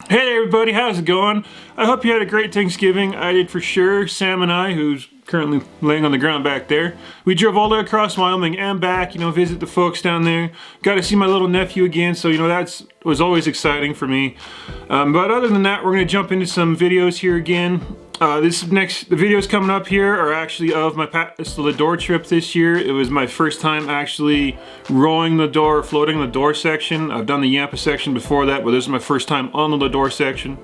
Hey there everybody, how's it going? I hope you had a great Thanksgiving. I did for sure. Sam and I, who's currently laying on the ground back there, we drove all the way across Wyoming and back, visit the folks down there. Got to see my little nephew again, so that was always exciting for me. But other than that, we're going to jump into some videos here again. The videos coming up here are actually of my Gates of Lodore trip this year. It was my first time actually rowing the Lodore, floating the Lodore section. I've done the Yampa section before that, but this is my first time on the Lodore section.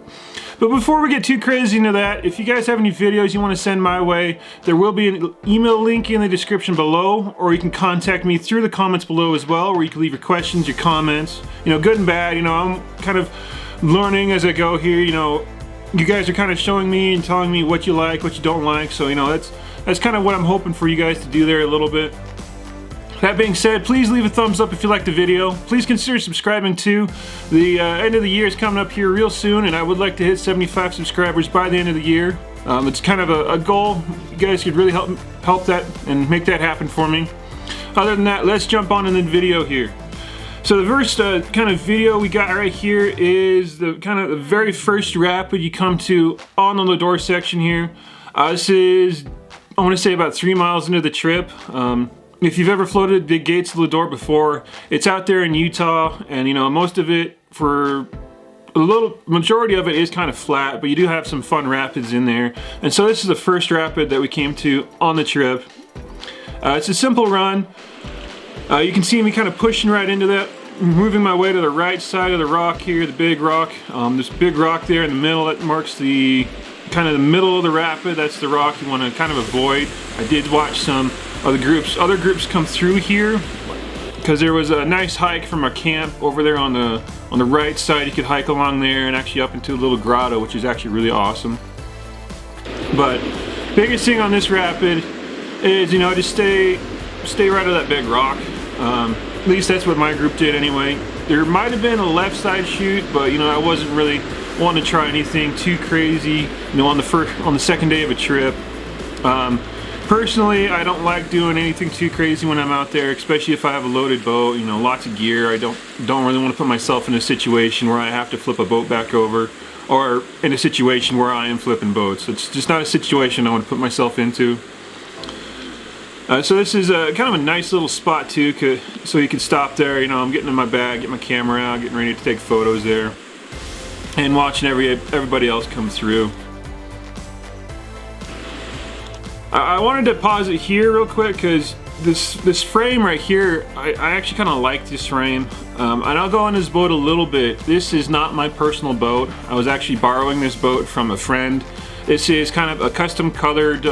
But before we get too crazy into that, if you guys have any videos you want to send my way, there will be an email link in the description below, or you can contact me through the comments below as well, where you can leave your questions, your comments, good and bad. I'm kind of learning as I go here, you guys are kind of showing me and telling me what you like, what you don't like, so that's kind of what I'm hoping for you guys to do there a little bit. That being said, please leave a thumbs up if you liked the video. Please consider subscribing too. The end of the year is coming up here real soon, and I would like to hit 75 subscribers by the end of the year. It's kind of a goal. You guys could really help that and make that happen for me. Other than that, let's jump on in the video here. So the first kind of video we got right here is the very first rapid you come to on the Lodore section here. This is, I want to say, about 3 miles into the trip. If you've ever floated the Gates of Lodore before, it's out there in Utah, and most of it, for a majority of it, is kind of flat, but you do have some fun rapids in there. And so this is the first rapid that we came to on the trip. It's a simple run. You can see me kind of pushing right into that, moving my way to the right side of the rock here, the big rock. This big rock there in the middle, that marks the the middle of the rapid. That's the rock you want to kind of avoid. I did watch some other groups come through here, because there was a nice hike from our camp over there on the right side. You could hike along there and actually up into a little grotto, which is actually really awesome. But biggest thing on this rapid is just stay right of that big rock. At least that's what my group did anyway. There might have been a left side chute, but I wasn't really wanting to try anything too crazy on the second day of a trip. Personally, I don't like doing anything too crazy when I'm out there, especially if I have a loaded boat, lots of gear. I don't really want to put myself in a situation where I have to flip a boat back over, or in a situation where I am flipping boats. It's just not a situation I want to put myself into. So this is kind of a nice little spot too, so you can stop there. I'm getting in my bag, get my camera out, getting ready to take photos there, and watching everybody else come through. I wanted to pause it here real quick because this frame right here, I actually kind of like this frame. And I'll go on this boat a little bit. This is not my personal boat. I was actually borrowing this boat from a friend. This is kind of a custom colored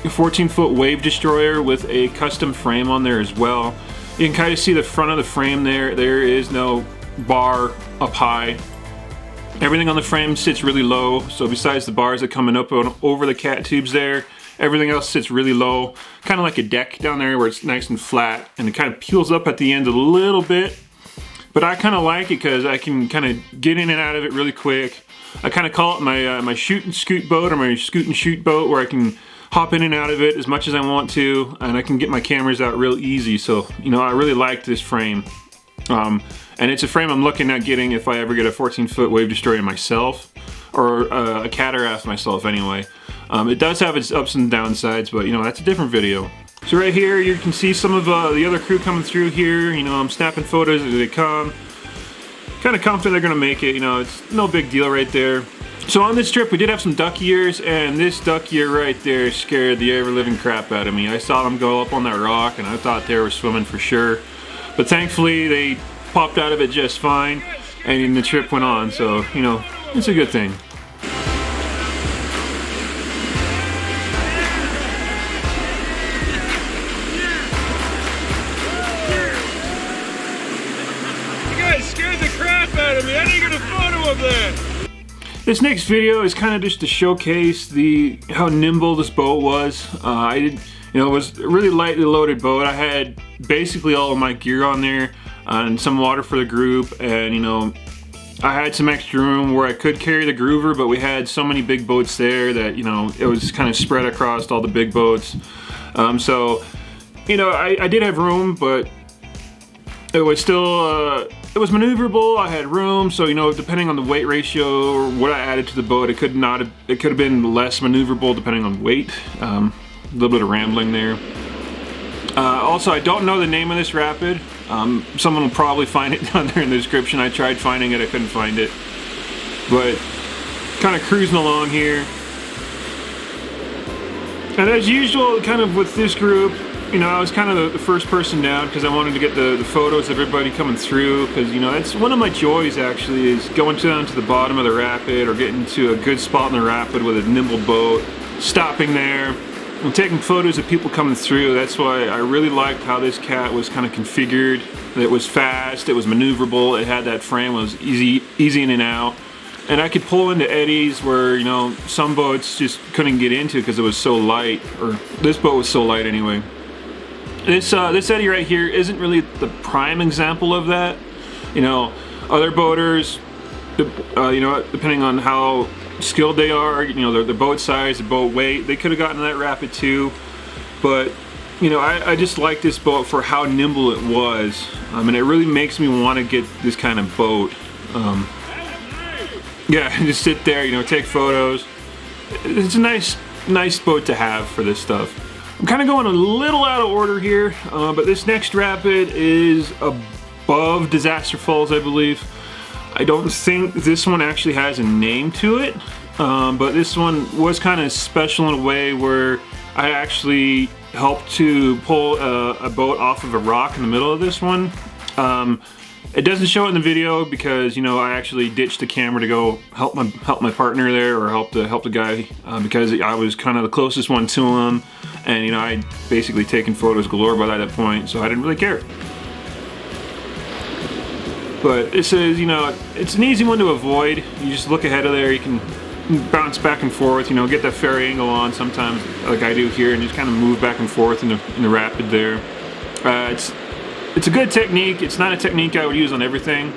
14-foot wave destroyer with a custom frame on there as well. You can kind of see the front of the frame there. There is no bar up high. Everything on the frame sits really low. So besides the bars that coming up over the cat tubes there, everything else sits really low. Kind of like a deck down there where it's nice and flat, and it kind of peels up at the end a little bit. But I kind of like it because I can kind of get in and out of it really quick. I kind of call it my shoot and scoot boat, or my scoot and shoot boat, where I can hop in and out of it as much as I want to, and I can get my cameras out real easy. So I really like this frame, and it's a frame I'm looking at getting if I ever get a 14-foot wave destroyer myself, or a cataract myself anyway. It does have its ups and downsides, but that's a different video. So right here you can see some of the other crew coming through here. I'm snapping photos as they come. Kind of confident they're gonna make it. It's no big deal right there. So on this trip we did have some duck ears, and this duck ear right there scared the ever-living crap out of me. I saw them go up on that rock and I thought they were swimming for sure. But thankfully they popped out of it just fine, and the trip went on, so it's a good thing. Scared the crap out of me. I didn't get a photo of that. This next video is kind of just to showcase how nimble this boat was. It was a really lightly loaded boat. I had basically all of my gear on there, and some water for the group, and I had some extra room where I could carry the groover, but we had so many big boats there that it was kind of spread across all the big boats. So I did have room, but it was still it was maneuverable. I had room, so you know, depending on the weight ratio or what I added to the boat, it could have been less maneuverable depending on weight. A little bit of rambling there. Also, I don't know the name of this rapid. Someone will probably find it down there in the description. I tried finding it, I couldn't find it. But kind of cruising along here. And as usual, kind of with this group, you know, I was kind of the first person down because I wanted to get the photos of everybody coming through, because, you know, that's one of my joys actually, is going down to the bottom of the rapid or getting to a good spot in the rapid with a nimble boat, stopping there, and taking photos of people coming through. That's why I really liked how this cat was kind of configured. It was fast, it was maneuverable, it had that frame, it was easy in and out. And I could pull into eddies where, you know, some boats just couldn't get into because it was so light, or this boat was so light anyway. This eddy right here isn't really the prime example of that. You know, other boaters, you know, depending on how skilled they are, you know, their boat size, their boat weight, they could have gotten that rapid too. But, you know, I just like this boat for how nimble it was. And it really makes me want to get this kind of boat. Yeah, just sit there, you know, take photos. It's a nice boat to have for this stuff. I'm kind of going a little out of order here, but this next rapid is above Disaster Falls, I believe. I don't think this one actually has a name to it, but this one was kind of special in a way where I actually helped to pull a boat off of a rock in the middle of this one. It doesn't show it in the video because, you know, I actually ditched the camera to go help my partner there, or help the guy, because I was kind of the closest one to him, and, you know, I'd basically taken photos galore by that point, so I didn't really care. But this is, you know, it's an easy one to avoid. You just look ahead of there, you can bounce back and forth, you know, get that ferry angle on sometimes, like I do here, and just kind of move back and forth in the rapid there. It's a good technique. It's not a technique I would use on everything.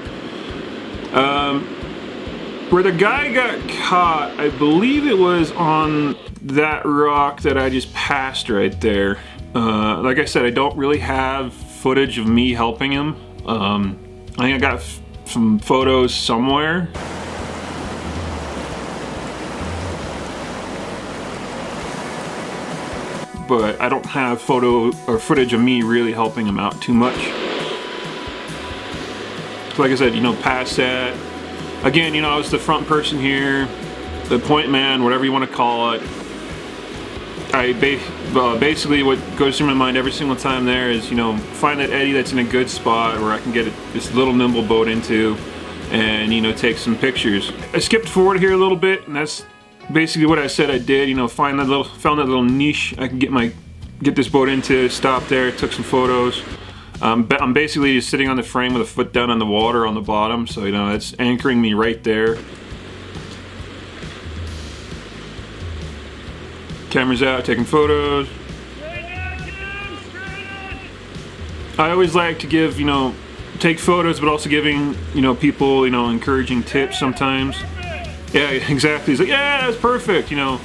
Where the guy got caught, I believe it was on that rock that I just passed right there. Like I said, I don't really have footage of me helping him. I think I got some photos somewhere. But I don't have photo or footage of me really helping him out too much. So like I said, you know, past that. Again, you know, I was the front person here, the point man, whatever you want to call it. Basically what goes through my mind every single time there is, you know, find that eddy that's in a good spot where I can get this little nimble boat into, and, you know, take some pictures. I skipped forward here a little bit, and that's basically what I said I did. You know, found that little niche I can get this boat into, stop there, took some photos. I'm basically just sitting on the frame with a foot down on the water on the bottom, so, you know, it's anchoring me right there. Camera's out, taking photos. I always like to give, you know, take photos, but also giving, you know, people, you know, encouraging tips sometimes. Yeah, exactly. He's like, yeah, that's perfect, you know.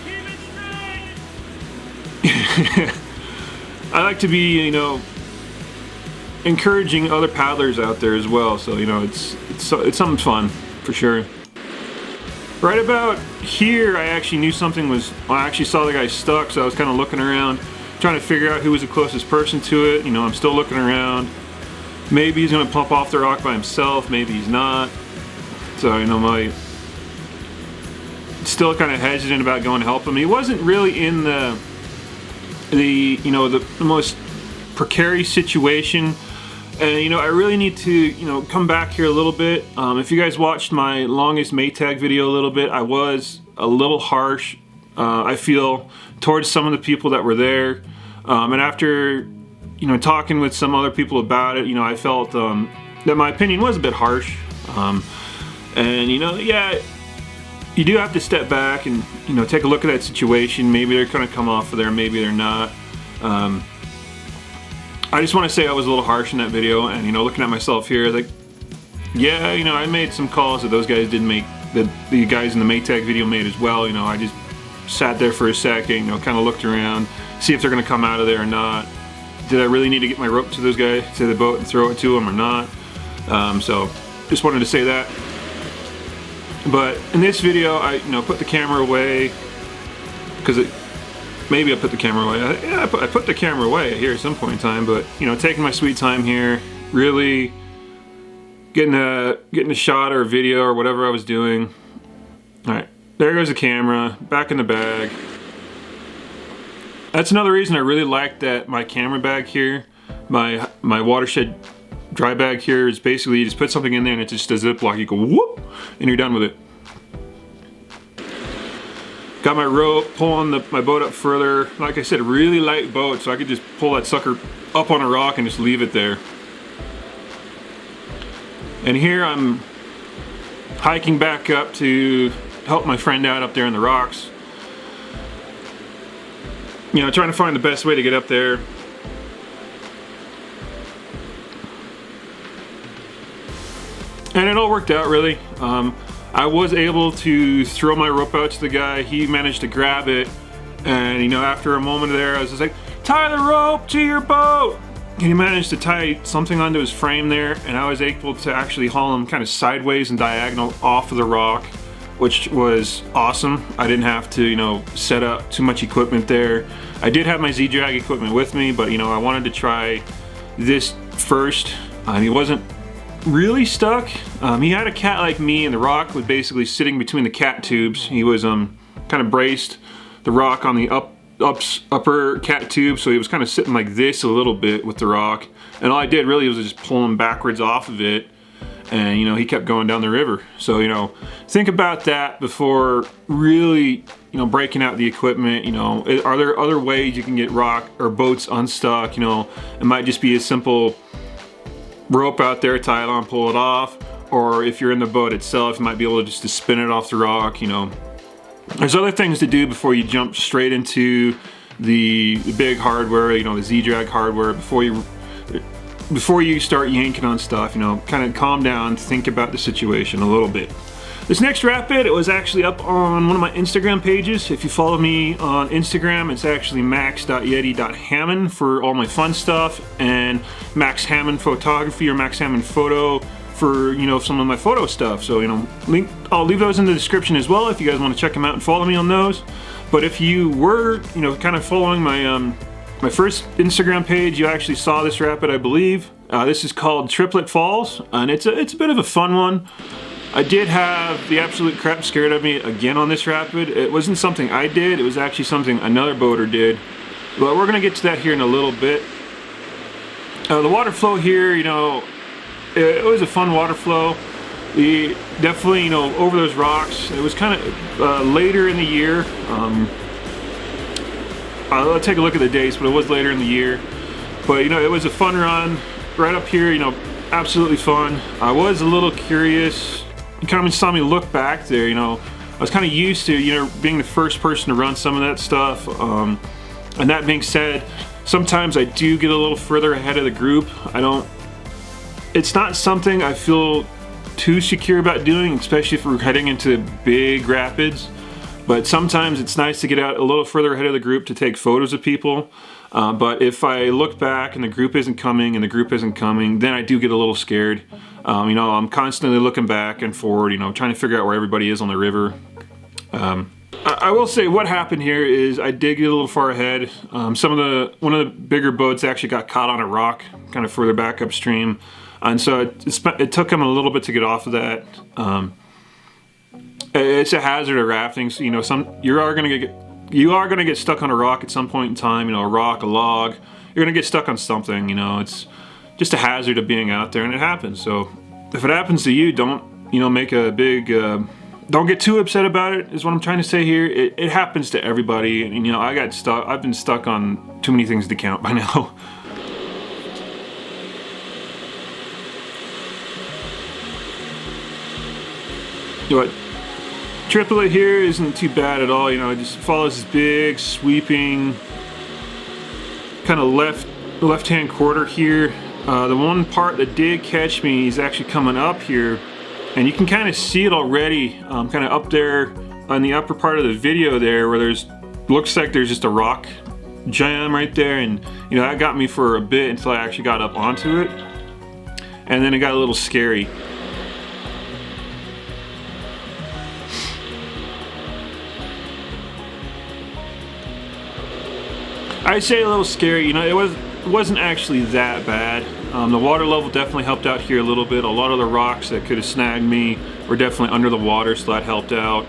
I like to be, you know, encouraging other paddlers out there as well. So, you know, it's something fun for sure. Right about here, I actually knew something was. I actually saw the guy stuck, so I was kind of looking around, trying to figure out who was the closest person to it. You know, I'm still looking around. Maybe he's gonna pump off the rock by himself. Maybe he's not. So, you know, still kind of hesitant about going to help him. He wasn't really in the you know, the most precarious situation, and, you know, I really need to, you know, come back here a little bit. If you guys watched my longest Maytag video a little bit, I was a little harsh, I feel, towards some of the people that were there, and after, you know, talking with some other people about it, you know, I felt that my opinion was a bit harsh, and, you know, yeah, you do have to step back and, you know, take a look at that situation. Maybe they're going to come off of there, maybe they're not. I just want to say I was a little harsh in that video, and, you know, looking at myself here, like, yeah, you know, I made some calls that those guys didn't make, that the guys in the Maytag video made as well. You know, I just sat there for a second, you know, kind of looked around, see if they're going to come out of there or not. Did I really need to get my rope to those guys, to the boat, and throw it to them or not? So just wanted to say that. But in this video, I put the camera away because maybe I put the camera away. Yeah, I put the camera away here at some point in time. But taking my sweet time here, really getting a shot or a video or whatever I was doing. All right, there goes the camera back in the bag. That's another reason I really like that my camera bag here, my watershed dry bag here, is basically you just put something in there and it just does a ziplock. You go whoop, and you're done with it. Got my rope, pulling my boat up further. Like I said, really light boat, so I could just pull that sucker up on a rock and just leave it there. And here I'm hiking back up to help my friend out up there in the rocks. Trying to find the best way to get up there. And it all worked out really. I was able to throw my rope out to the guy. He managed to grab it. And after a moment there, I was just like, tie the rope to your boat. And he managed to tie something onto his frame there. And I was able to actually haul him kind of sideways and diagonal off of the rock, which was awesome. I didn't have to, set up too much equipment there. I did have my Z-Drag equipment with me, but I wanted to try this first. He wasn't really stuck. He had a cat like me, and the rock was basically sitting between the cat tubes. He was kind of braced the rock on the upper cat tube, so he was kind of sitting like this a little bit with the rock. And all I did really was just pull him backwards off of it. And he kept going down the river. So think about that before really breaking out the equipment. Are there other ways you can get rock or boats unstuck? It might just be a simple rope out there, tie it on, pull it off. Or if you're in the boat itself, you might be able to just spin it off the rock. There's other things to do before you jump straight into the big hardware, the Z-Drag hardware, before you start yanking on stuff. Kind of calm down, think about the situation a little bit. This next rapid, it was actually up on one of my Instagram pages. If you follow me on Instagram, it's actually max.yeti.hammond for all my fun stuff, and Max Hammond Photography or Max Hammond Photo for some of my photo stuff. So I'll leave those in the description as well if you guys want to check them out and follow me on those. But if you were kind of following my first Instagram page, you actually saw this rapid, I believe. This is called Triplet Falls, and it's a bit of a fun one. I did have the absolute crap scared of me again on this rapid. It wasn't something I did, it was actually something another boater did. But we're gonna get to that here in a little bit. The water flow here, it was a fun water flow. We definitely, over those rocks, it was kind of later in the year. I'll take a look at the dates, but it was later in the year. But it was a fun run right up here. Absolutely fun. I was a little curious. You kind of saw me look back there. I was kind of used to being the first person to run some of that stuff. And that being said, sometimes I do get a little further ahead of the group. It's not something I feel too secure about doing, especially if we're heading into big rapids. But sometimes it's nice to get out a little further ahead of the group to take photos of people. But if I look back and the group isn't coming, then I do get a little scared. I'm constantly looking back and forward, trying to figure out where everybody is on the river. I will say what happened here is I did get a little far ahead. One of the bigger boats actually got caught on a rock, kind of further back upstream. And so it took him a little bit to get off of that. It's a hazard of rafting. So, you are gonna get stuck on a rock at some point in time. A rock, a log. You're gonna get stuck on something. It's just a hazard of being out there, and it happens. So if it happens to you, don't make a big. Don't get too upset about it. Is what I'm trying to say here. It happens to everybody, and I got stuck. I've been stuck on too many things to count by now. But triplet here isn't too bad at all. It just follows this big sweeping kind of left-hand quarter here. The one part that did catch me is actually coming up here, and you can kind of see it already, kind of up there on the upper part of the video there, where looks like there's just a rock jam right there, and that got me for a bit until I actually got up onto it, and then it got a little scary. I'd say a little scary. You know, it wasn't actually that bad. The water level definitely helped out here a little bit. A lot of the rocks that could have snagged me were definitely under the water, so that helped out.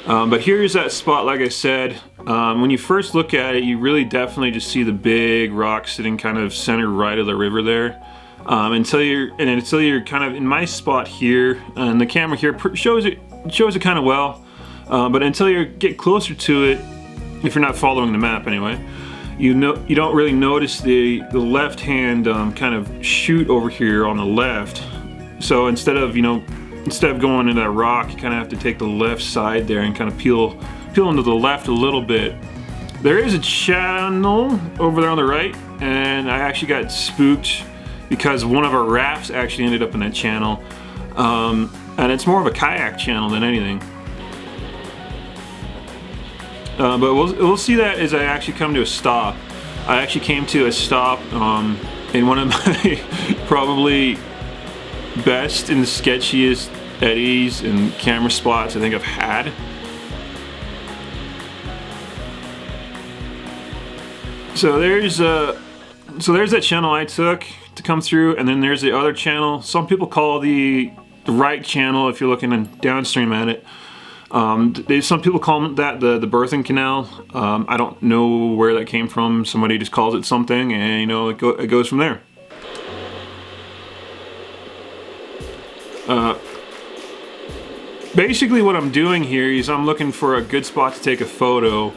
But here's that spot, like I said. When you first look at it, you really definitely just see the big rock sitting kind of center right of the river there. Until you're kind of in my spot here, and the camera here shows it kind of well. But until you get closer to it, if you're not following the map anyway, you don't really notice the left hand kind of shoot over here on the left. So instead of going into that rock, you kind of have to take the left side there and kind of peel into the left a little bit. There is a channel over there on the right, and I actually got spooked because one of our rafts actually ended up in that channel. And it's more of a kayak channel than anything. But we'll see that as I actually come to a stop. I actually came to a stop in one of my probably best and sketchiest eddies and camera spots I think I've had. So there's that channel I took to come through, and then there's the other channel. Some people call the right channel if you're looking downstream at it. Some people call that the birthing canal. I don't know where that came from. Somebody just calls it something, and it goes from there. Basically what I'm doing here is I'm looking for a good spot to take a photo,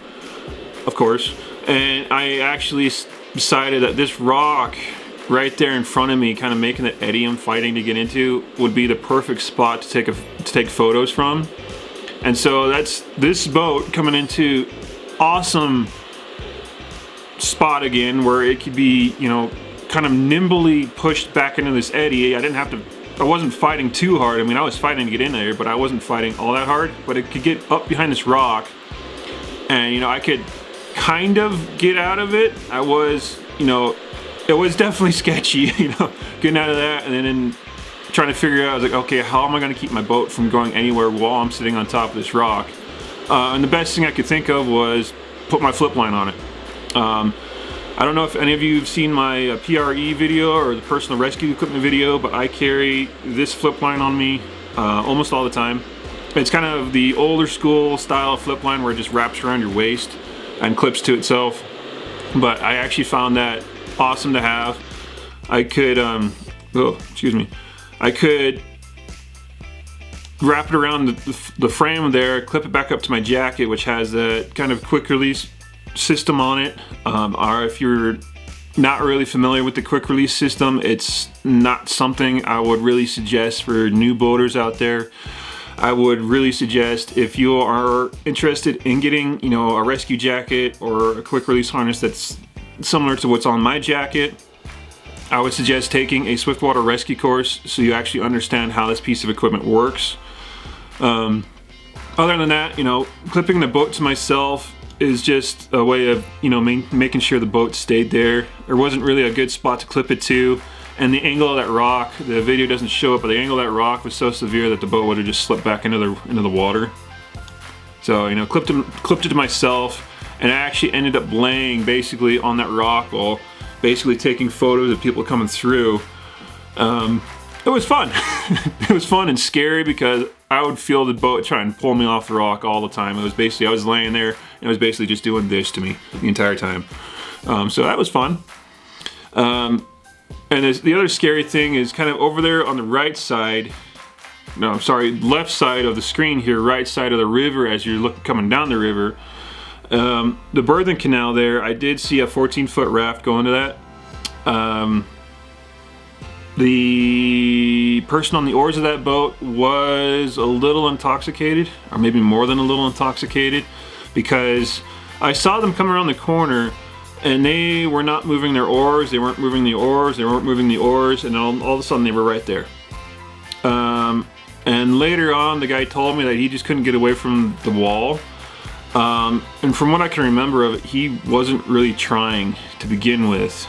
of course, and I actually decided that this rock right there in front of me, kind of making the eddy I'm fighting to get into, would be the perfect spot to take photos from. And so that's this boat coming into awesome spot again, where it could be, kind of nimbly pushed back into this eddy. I wasn't fighting too hard. I mean, I was fighting to get in there, but I wasn't fighting all that hard. But it could get up behind this rock, and I could kind of get out of it. I was, it was definitely sketchy, getting out of that, and then trying to figure out, I was like, okay, how am I going to keep my boat from going anywhere while I'm sitting on top of this rock? And the best thing I could think of was put my flip line on it. I don't know if any of you have seen my PRE video or the personal rescue equipment video, but I carry this flip line on me almost all the time. It's kind of the older school style flip line where it just wraps around your waist and clips to itself. But I actually found that awesome to have. I could, I could wrap it around the frame there, clip it back up to my jacket, which has a kind of quick release system on it. Or if you're not really familiar with the quick release system, it's not something I would really suggest for new boaters out there. I would really suggest, if you are interested in getting, a rescue jacket or a quick release harness that's similar to what's on my jacket, I would suggest taking a Swiftwater rescue course so you actually understand how this piece of equipment works. Other than that, clipping the boat to myself is just a way of, making sure the boat stayed there. There wasn't really a good spot to clip it to, and the angle of that rock, the video doesn't show it, but the angle of that rock was so severe that the boat would have just slipped back into the water. So, clipped it to myself, and I actually ended up laying basically on that rock while basically taking photos of people coming through. It was fun. It was fun and scary because I would feel the boat try and pull me off the rock all the time. It was basically, I was laying there and it was basically just doing this to me the entire time. So that was fun. And the other scary thing is kind of over there on the right side, left side of the screen here, right side of the river as you're coming down the river. The birthing canal there, I did see a 14-foot raft go into that. The person on the oars of that boat was a little intoxicated, or maybe more than a little intoxicated, because I saw them come around the corner and they were not moving their oars, they weren't moving the oars, they weren't moving the oars, and all of a sudden they were right there. And later on, the guy told me that he just couldn't get away from the wall. And from what I can remember of it, he wasn't really trying to begin with.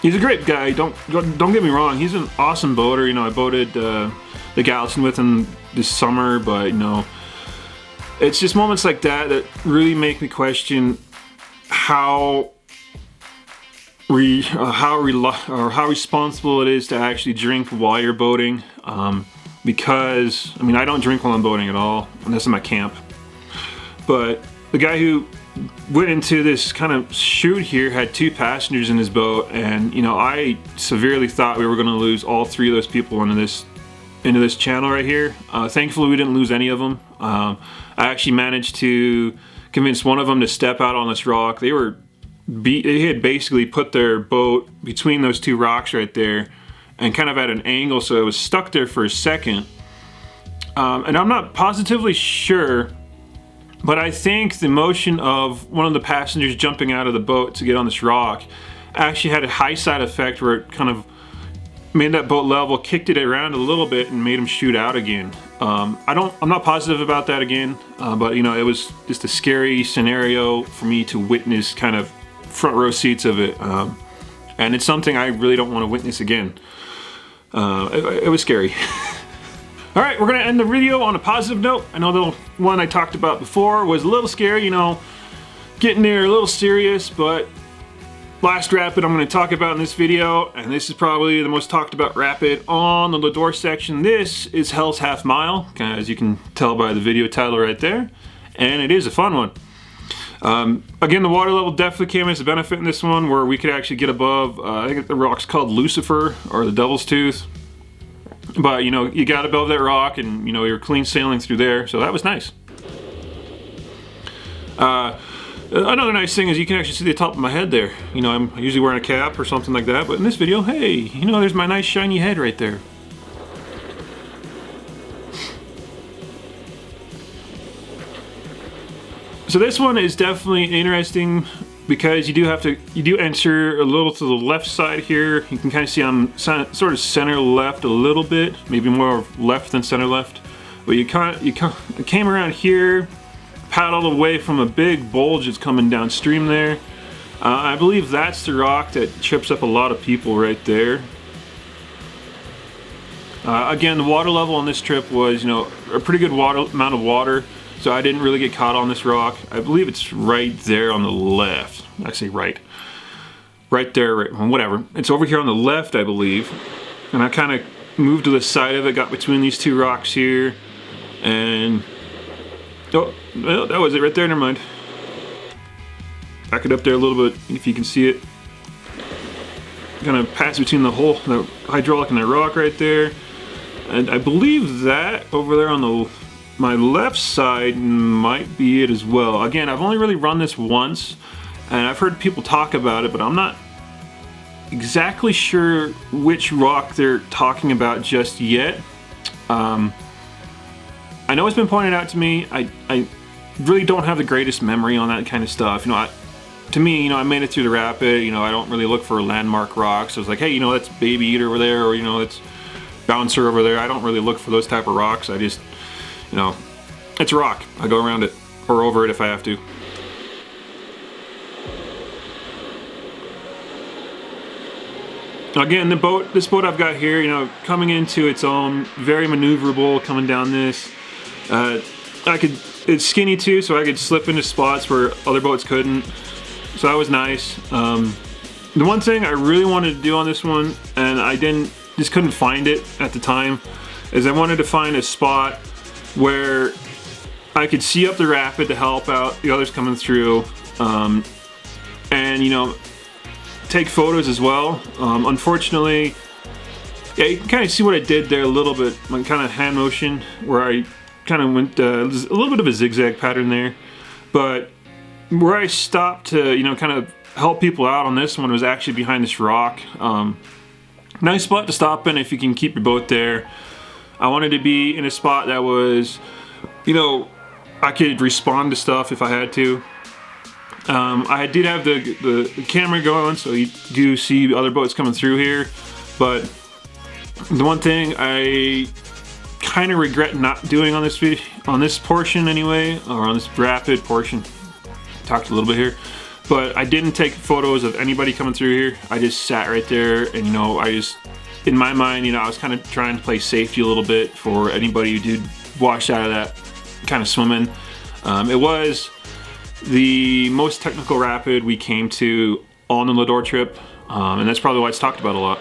He's a great guy, don't get me wrong, he's an awesome boater. I boated the Gallatin with him this summer, but it's just moments like that that really make me question how responsible it is to actually drink while you're boating. Because, I mean, I don't drink while I'm boating at all, unless I'm at camp. But the guy who went into this kind of shoot here had 2 passengers in his boat, and you know, I severely thought we were going to lose all 3 of those people into this channel right here. Thankfully, we didn't lose any of them. I actually managed to convince one of them to step out on this rock. They had basically put their boat between those 2 rocks right there, and kind of at an angle, so it was stuck there for a second. And I'm not positively sure, but I think the motion of one of the passengers jumping out of the boat to get on this rock actually had a high side effect where it kind of made that boat level, kicked it around a little bit, and made him shoot out again. I'm not positive about that again, but you know, it was just a scary scenario for me to witness, kind of front row seats of it. And it's something I really don't want to witness again. It was scary. All right, we're gonna end the video on a positive note. I know the one I talked about before was a little scary, you know, getting there a little serious, but last rapid I'm gonna talk about in this video, and this is probably the most talked about rapid on the Lodore section. This is Hell's Half Mile, as you can tell by the video title right there, and it is a fun one. Again, the water level definitely came as a benefit in this one, where we could actually get above, I think the rock's called Lucifer, or the Devil's Tooth. But, you know, you got above that rock, and, you know, you're clean sailing through there, so that was nice. Another nice thing is you can actually see the top of my head there. You know, I'm usually wearing a cap or something like that, but in this video, hey, you know, there's my nice shiny head right there. So this one is definitely interesting because you do enter a little to the left side here. You can kind of see I'm sort of center left a little bit, maybe more left than center left. But you came around here, paddled away from a big bulge that's coming downstream there. I believe that's the rock that trips up a lot of people right there. Again, the water level on this trip was, you know, a pretty good amount of water. So I didn't really get caught on this rock. I believe it's right there on the left. I say right. Right there, right, whatever. It's over here on the left, I believe. And I kind of moved to the side of it, got between these 2 rocks here. And, oh, well, that was it right there, never mind. Back it up there a little bit, if you can see it. Gonna pass between the hydraulic and the rock right there. And I believe that over there on my left side might be it as well. Again, I've only really run this once, and I've heard people talk about it, but I'm not exactly sure which rock they're talking about just yet. I know it's been pointed out to me. I really don't have the greatest memory on that kind of stuff. You know, to me, you know, I made it through the rapid. You know, I don't really look for landmark rocks. So it's like, hey, you know, that's Baby Eater over there, or you know, that's Bouncer over there. I don't really look for those type of rocks. I just, you know, it's a rock. I go around it or over it if I have to. Again, this boat I've got here, you know, coming into its own, very maneuverable coming down this. It's skinny too, so I could slip into spots where other boats couldn't. So that was nice. The one thing I really wanted to do on this one, and I just couldn't find it at the time, is I wanted to find a spot where I could see up the rapid to help out the others coming through, and you know, take photos as well. Unfortunately, yeah, you can kind of see what I did there a little bit, my kind of hand motion where I kind of went a little bit of a zigzag pattern there, but where I stopped to, you know, kind of help people out on this one was actually behind this rock. Nice spot to stop in if you can keep your boat there. I wanted to be in a spot that was, you know, I could respond to stuff if I had to. I did have the camera going, so you do see other boats coming through here, but the one thing I kind of regret not doing on this video, on this portion anyway, or on this rapid portion, talked a little bit here, but I didn't take photos of anybody coming through here. I just sat right there, and you know, in my mind, you know, I was kind of trying to play safety a little bit for anybody who did wash out of that kind of swimming. It was the most technical rapid we came to on the Lodore trip, and that's probably why it's talked about a lot.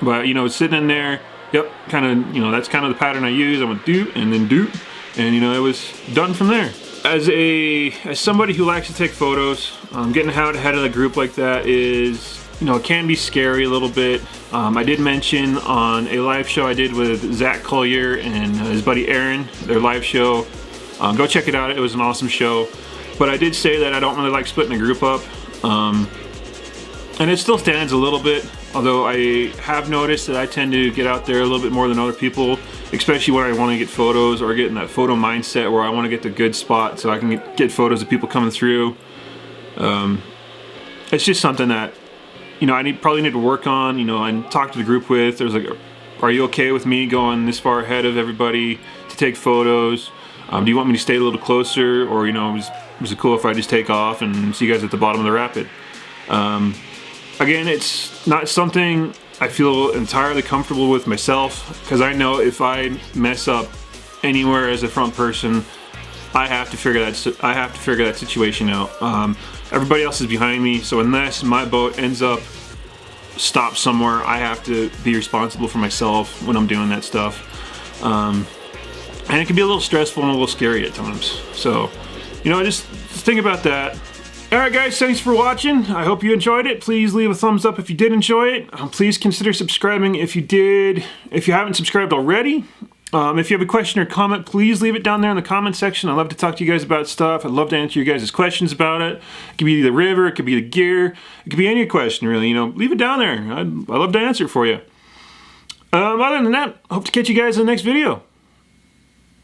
But you know, sitting in there, yep, kind of, you know, that's kind of the pattern I use. I went doot and then doot, and you know, it was done from there. As somebody who likes to take photos, getting out ahead of the group like that is, you know, it can be scary a little bit. I did mention on a live show I did with Zach Collier and his buddy Aaron, their live show. Go check it out, it was an awesome show. But I did say that I don't really like splitting a group up. And it still stands a little bit, although I have noticed that I tend to get out there a little bit more than other people, especially when I want to get photos or get in that photo mindset where I want to get the good spot so I can get photos of people coming through. It's just something that, you know, I probably need to work on, you know, and talk to the group with. There's like, are you okay with me going this far ahead of everybody to take photos? Do you want me to stay a little closer, or, you know, was it cool if I just take off and see you guys at the bottom of the rapid? Again, it's not something I feel entirely comfortable with myself, because I know if I mess up anywhere as a front person, I have to figure that situation out. Everybody else is behind me, so unless my boat ends up stopped somewhere, I have to be responsible for myself when I'm doing that stuff. And it can be a little stressful and a little scary at times. So, you know, just think about that. Alright guys, thanks for watching. I hope you enjoyed it. Please leave a thumbs up if you did enjoy it. Please consider subscribing if you did. If you haven't subscribed already. If you have a question or comment, please leave it down there in the comment section. I love to talk to you guys about stuff. I'd love to answer you guys' questions about it. It could be the river, it could be the gear, it could be any question really, you know. Leave it down there. I'd love to answer it for you. Other than that, I hope to catch you guys in the next video.